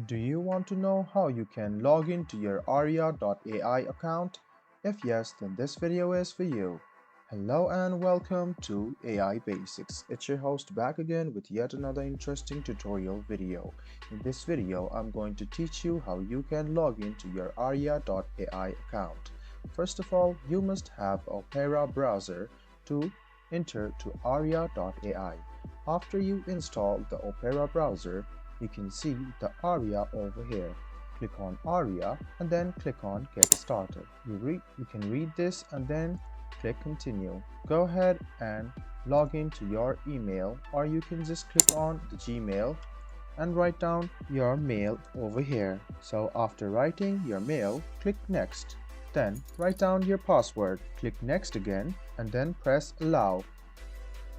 Do you want to know how you can log into your Aria.ai account? If yes, then this video is for you. Hello and welcome to AI Basics. It's your host back again with yet another interesting tutorial video. In this video, I'm going to teach you how you can log into your Aria.ai account. First of all, you must have Opera browser to enter to Aria.ai. After you install the Opera browser, you can see the Aria over here. Click on Aria and then click on Get Started. You can read this and then click Continue. Go ahead and log into your email, or you can just click on the Gmail and write down your mail over here. So after writing your mail, click Next. Then write down your password. Click Next again and then press Allow.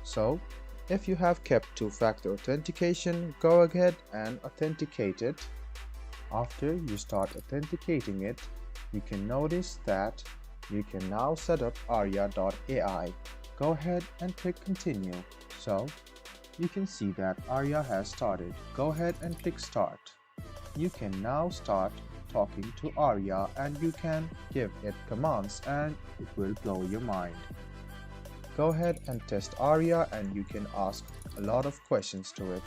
So if you have kept two-factor authentication, go ahead and authenticate it. After you start authenticating it, you can notice that you can now set up Aria.ai. Go ahead and click Continue. So you can see that Aria has started. Go ahead and click Start. You can now start talking to Aria and you can give it commands and it will blow your mind. Go ahead and test Aria and you can ask a lot of questions to it.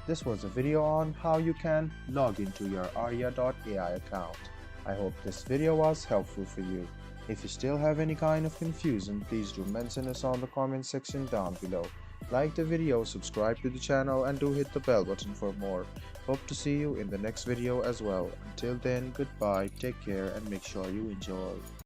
This was a video on how you can log into your Aria.ai account. I hope this video was helpful for you. If you still have any kind of confusion, please do mention us on the comment section down below. Like the video, subscribe to the channel and do hit the bell button for more. Hope to see you in the next video as well. Until then, goodbye, take care and make sure you enjoy.